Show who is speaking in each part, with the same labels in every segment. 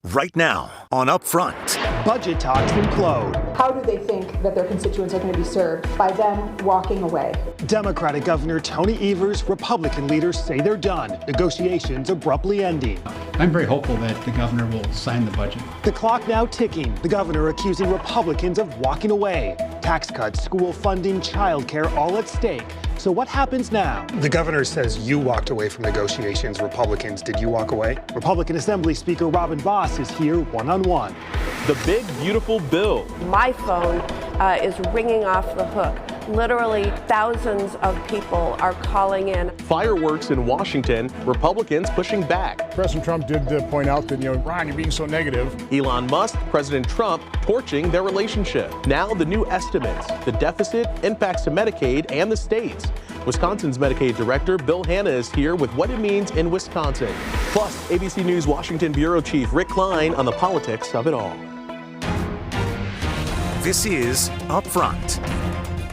Speaker 1: Right now on Upfront.
Speaker 2: Budget talks implode.
Speaker 3: How do they think that their constituents are going to be served? By them walking away.
Speaker 2: Democratic Governor Tony Evers, Republican leaders say they're done. Negotiations abruptly ending.
Speaker 4: I'm very hopeful that the governor will sign the budget.
Speaker 2: The clock now ticking. The governor accusing Republicans of walking away. Tax cuts, school funding, childcare, all at stake. So what happens now? The governor says you walked away from negotiations. Republicans, did you walk away? Republican Assembly Speaker Robin Vos is here one-on-one.
Speaker 5: The big, beautiful bill.
Speaker 6: My phone is ringing off the hook. Literally thousands of people are calling in.
Speaker 5: Fireworks in Washington, Republicans pushing back.
Speaker 7: President Trump did point out that, Ron, you're being so negative.
Speaker 5: Elon Musk, President Trump torching their relationship. Now the new estimates, the deficit, impacts to Medicaid and the states. Wisconsin's Medicaid Director Bill Hanna is here with what it means in Wisconsin. Plus, ABC News Washington Bureau Chief Rick Klein on the politics of it all.
Speaker 1: This is Upfront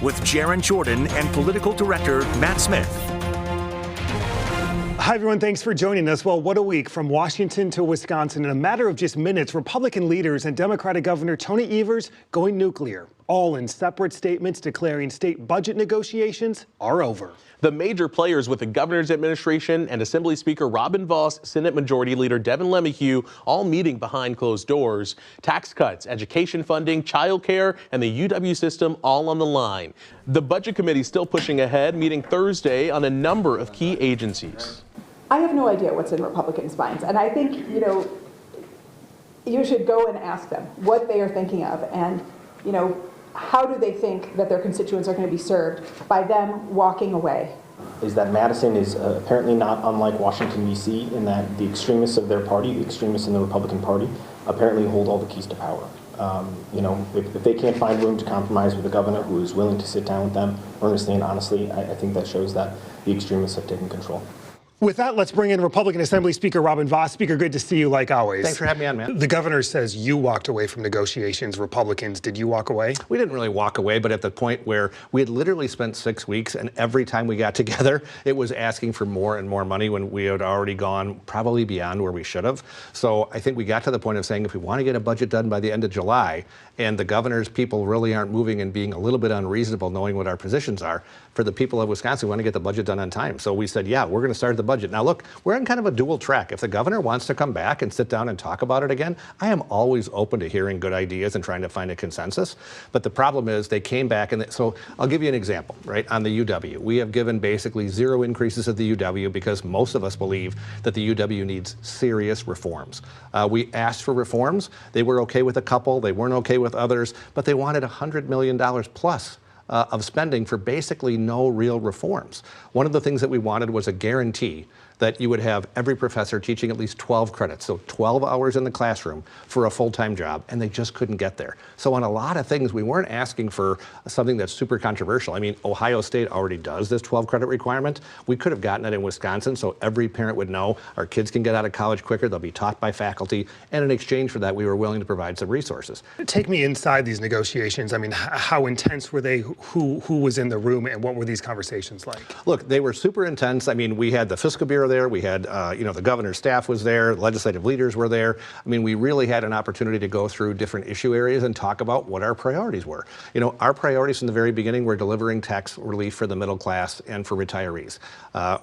Speaker 1: with Jaron Jordan and Political Director Matt Smith.
Speaker 2: Hi, everyone. Thanks for joining us. Well, what a week from Washington to Wisconsin. In a matter of just minutes, Republican leaders and Democratic Governor Tony Evers going nuclear, all in separate statements declaring state budget negotiations are over.
Speaker 5: The major players with the governor's administration and Assembly Speaker Robin Vos, Senate Majority Leader Devin LeMahieu all meeting behind closed doors. Tax cuts, education funding, childcare, and the UW system all on the line. The Budget Committee still pushing ahead, meeting Thursday on a number of key agencies.
Speaker 3: I have no idea what's in Republicans' minds, and I think, you should go and ask them what they are thinking of, and, how do they think that their constituents are going to be served by them walking away?
Speaker 8: Is that Madison is apparently not unlike Washington, D.C. in that the extremists of their party, the extremists in the Republican Party, apparently hold all the keys to power. If they can't find room to compromise with a governor who is willing to sit down with them earnestly and honestly, I think that shows that the extremists have taken control.
Speaker 2: With that, let's bring in Republican Assembly Speaker Robin Vos. Speaker, good to see you like always.
Speaker 9: Thanks for having me on, man.
Speaker 2: The governor says you walked away from negotiations. Republicans, did you walk away?
Speaker 9: We didn't really walk away, but at the point where we had literally spent 6 weeks, and every time we got together, it was asking for more and more money when we had already gone probably beyond where we should have. So I think we got to the point of saying if we want to get a budget done by the end of July, and the governor's people really aren't moving and being a little bit unreasonable knowing what our positions are, for the people of Wisconsin, we want to get the budget done on time. So we said, yeah, we're going to start the budget. Now look, we're on kind of a dual track. If the governor wants to come back and sit down and talk about it again, I am always open to hearing good ideas and trying to find a consensus. But the problem is they came back, and so I'll give you an example, right? On the UW, we have given basically 0 increases at the UW because most of us believe that the UW needs serious reforms. We asked for reforms. They were okay with a couple. They weren't okay with others, but they wanted $100 million plus of spending for basically no real reforms. One of the things that we wanted was a guarantee that you would have every professor teaching at least 12 credits, so 12 hours in the classroom for a full-time job, and they just couldn't get there. So on a lot of things, we weren't asking for something that's super controversial. I mean, Ohio State already does this 12-credit requirement. We could have gotten it in Wisconsin, so every parent would know our kids can get out of college quicker, they'll be taught by faculty, and in exchange for that, we were willing to provide some resources.
Speaker 2: Take me inside these negotiations. I mean, how intense were they? Who was in the room, and what were these conversations like?
Speaker 9: Look, they were super intense. I mean, we had the Fiscal Bureau there. We had, the governor's staff was there. Legislative leaders were there. I mean, we really had an opportunity to go through different issue areas and talk about what our priorities were. Our priorities from the very beginning were delivering tax relief for the middle class and for retirees.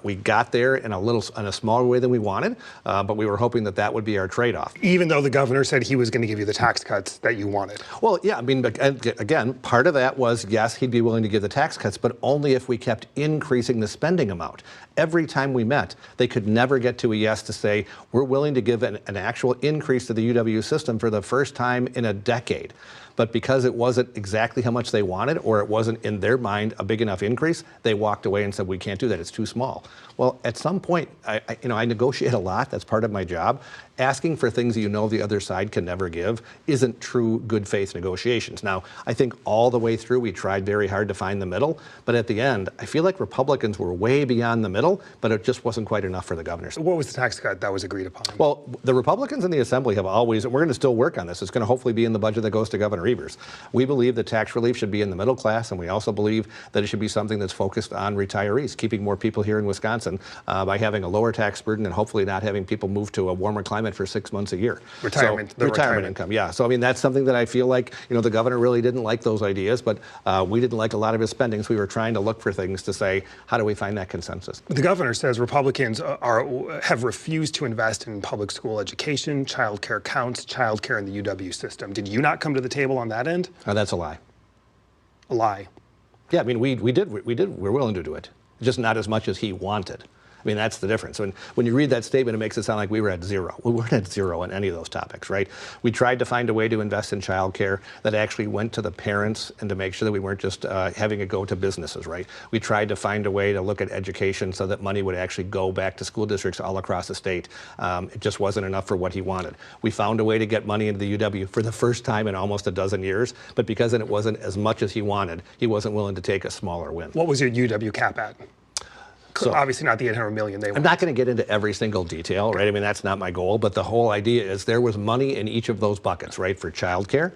Speaker 9: We got there in a smaller way than we wanted, but we were hoping that that would be our trade-off.
Speaker 2: Even though the governor said he was going to give you the tax cuts that you wanted.
Speaker 9: Well, yeah, I mean, again, part of that was, yes, he'd be willing to give the tax cuts, but only if we kept increasing the spending amount. Every time we met, they could never get to a yes to say, we're willing to give an actual increase to the UW system for the first time in a decade. But because it wasn't exactly how much they wanted, or it wasn't in their mind a big enough increase, they walked away and said, we can't do that, it's too small. Well, at some point, I negotiate a lot, that's part of my job. Asking for things that the other side can never give isn't true good faith negotiations. Now, I think all the way through we tried very hard to find the middle, but at the end, I feel like Republicans were way beyond the middle, but it just wasn't quite enough for the governor.
Speaker 2: What was the tax cut that was agreed upon?
Speaker 9: Well, the Republicans in the Assembly have always, and we're going to still work on this, it's going to hopefully be in the budget that goes to Governor Evers. We believe that tax relief should be in the middle class, and we also believe that it should be something that's focused on retirees, keeping more people here in Wisconsin by having a lower tax burden and hopefully not having people move to a warmer climate unemployment for 6 months a year.
Speaker 2: Retirement,
Speaker 9: So,
Speaker 2: the
Speaker 9: retirement income, yeah. So I mean, that's something that I feel like, the governor really didn't like those ideas, but we didn't like a lot of his spending, so we were trying to look for things to say, how do we find that consensus?
Speaker 2: The governor says Republicans have refused to invest in public school education, child care counts, child care in the UW system. Did you not come to the table on that end?
Speaker 9: That's a lie.
Speaker 2: A lie.
Speaker 9: Yeah, I mean, we're willing to do it, just not as much as he wanted. I mean, that's the difference. When you read that statement, it makes it sound like we were at zero. We weren't at zero on any of those topics, right? We tried to find a way to invest in childcare that actually went to the parents and to make sure that we weren't just having it go to businesses, right? We tried to find a way to look at education so that money would actually go back to school districts all across the state. It just wasn't enough for what he wanted. We found a way to get money into the UW for the first time in almost a dozen years, but because it wasn't as much as he wanted, he wasn't willing to take a smaller win.
Speaker 2: What was your UW cap at? So, obviously not the $800 million they want.
Speaker 9: I'm not going to get into every single detail, right? I mean, that's not my goal, but the whole idea is there was money in each of those buckets, right? For childcare,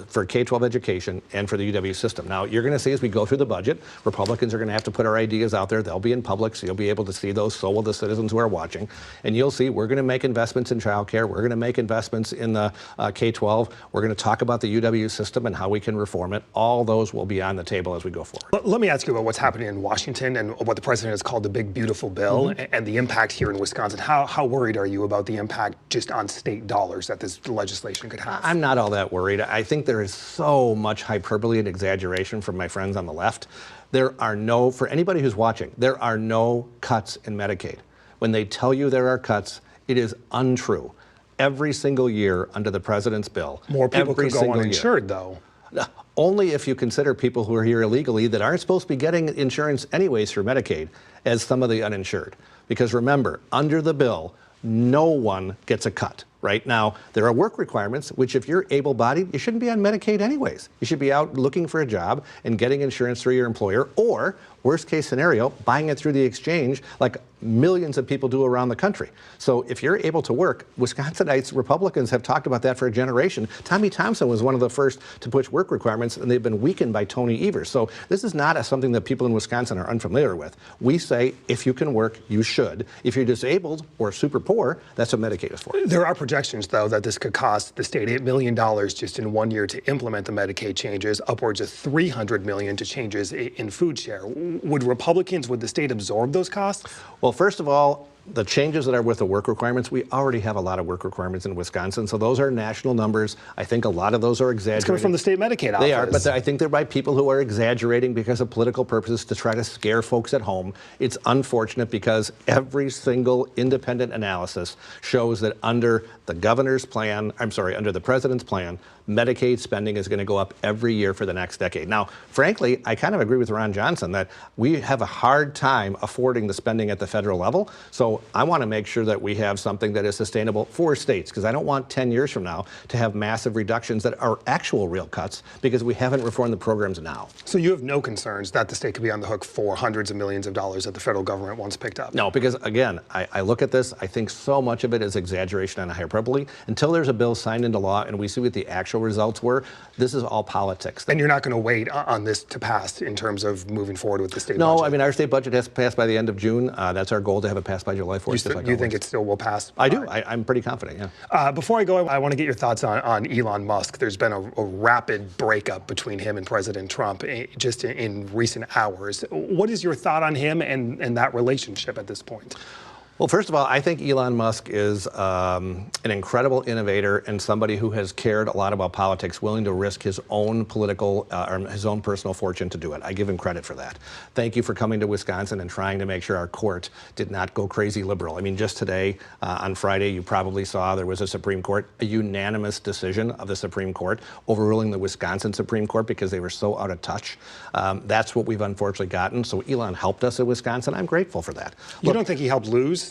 Speaker 9: for K-12 education, and for the UW system. Now, you're going to see as we go through the budget, Republicans are going to have to put our ideas out there. They'll be in public, so you'll be able to see those. So will the citizens who are watching. And you'll see we're going to make investments in childcare. We're going to make investments in the K-12. We're going to talk about the UW system and how we can reform it. All those will be on the table as we go forward.
Speaker 2: Let me ask you about what's happening in Washington and what the president has called the big, beautiful bill and the impact here in Wisconsin. How worried are you about the impact just on state dollars that this legislation could have?
Speaker 9: I'm not all that worried. I think there is so much hyperbole and exaggeration from my friends on the left. For anybody who's watching, there are no cuts in Medicaid. When they tell you there are cuts, it is untrue. Every single year under the president's bill.
Speaker 2: More people could go uninsured, though.
Speaker 9: Only if you consider people who are here illegally that aren't supposed to be getting insurance anyways through Medicaid as some of the uninsured. Because remember, under the bill, no one gets a cut. Right now, there are work requirements, which if you're able-bodied, you shouldn't be on Medicaid anyways. You should be out looking for a job and getting insurance through your employer, or worst case scenario, buying it through the exchange like millions of people do around the country. So if you're able to work, Wisconsinites, Republicans have talked about that for a generation. Tommy Thompson was one of the first to push work requirements, and they've been weakened by Tony Evers. So this is not something that people in Wisconsin are unfamiliar with. We say if you can work, you should. If you're disabled or super poor, that's what Medicaid is for.
Speaker 2: There are projections, though, that this could cost the state $8 million just in 1 year to implement the Medicaid changes, upwards of $300 million to changes in food share. Would the state absorb those costs?
Speaker 9: Well, first of all, the changes that are with the work requirements, we already have a lot of work requirements in Wisconsin, so those are national numbers. I think a lot of those are exaggerated.
Speaker 2: It's coming from the state Medicaid office.
Speaker 9: They are, but I think they're by people who are exaggerating because of political purposes to try to scare folks at home. It's unfortunate because every single independent analysis shows that under the governor's plan, under the president's plan, Medicaid spending is going to go up every year for the next decade. Now, frankly, I kind of agree with Ron Johnson that we have a hard time affording the spending at the federal level. So I want to make sure that we have something that is sustainable for states, because I don't want 10 years from now to have massive reductions that are actual real cuts because we haven't reformed the programs now.
Speaker 2: So you have no concerns that the state could be on the hook for hundreds of millions of dollars that the federal government once picked up?
Speaker 9: No, because again, I look at this, I think so much of it is exaggeration and hyperbole. Until there's a bill signed into law and we see what the actual results were, this is all politics.
Speaker 2: And you're not going to wait on this to pass in terms of moving forward with the state budget?
Speaker 9: No, I mean, our state budget has to pass by the end of June. That's our goal, to have it passed by July 4th.
Speaker 2: You think it still will pass?
Speaker 9: I do. I'm pretty confident, yeah.
Speaker 2: Before I go, I want to get your thoughts on Elon Musk. There's been a rapid breakup between him and President Trump just in recent hours. What is your thought on him and that relationship at this point?
Speaker 9: Well, first of all, I think Elon Musk is an incredible innovator and somebody who has cared a lot about politics, willing to risk his own political or his own personal fortune to do it. I give him credit for that. Thank you for coming to Wisconsin and trying to make sure our court did not go crazy liberal. I mean, just today, on Friday, you probably saw there was a Supreme Court, a unanimous decision of the Supreme Court overruling the Wisconsin Supreme Court because they were so out of touch. That's what we've unfortunately gotten. So Elon helped us at Wisconsin. I'm grateful for that.
Speaker 2: You don't think he helped lose?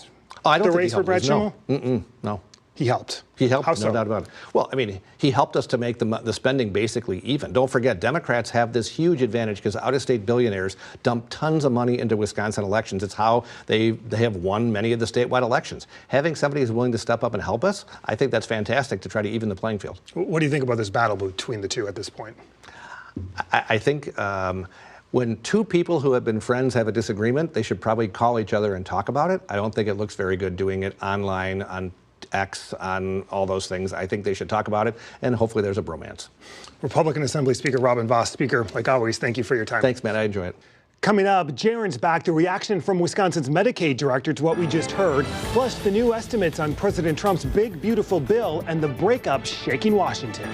Speaker 9: I don't
Speaker 2: the
Speaker 9: think
Speaker 2: race
Speaker 9: he helped
Speaker 2: for Brett
Speaker 9: Schimmel? No.
Speaker 2: He helped.
Speaker 9: He helped,
Speaker 2: How
Speaker 9: no
Speaker 2: so?
Speaker 9: doubt about it. Well, I mean, he helped us to make the spending basically even. Don't forget, Democrats have this huge advantage because out-of-state billionaires dump tons of money into Wisconsin elections. It's how they have won many of the statewide elections. Having somebody who's willing to step up and help us, I think that's fantastic to try to even the playing field.
Speaker 2: What do you think about this battle between the two at this point?
Speaker 9: I think when two people who have been friends have a disagreement, they should probably call each other and talk about it. I don't think it looks very good doing it online on X on all those things. I think they should talk about it, and hopefully there's a bromance.
Speaker 2: Republican Assembly Speaker Robin Vos. Speaker, like always, thank you for your time.
Speaker 9: Thanks, Matt. I enjoy it.
Speaker 2: Coming up, Jaron's back, the reaction from Wisconsin's Medicaid director to what we just heard, plus the new estimates on President Trump's big, beautiful bill and the breakup shaking Washington.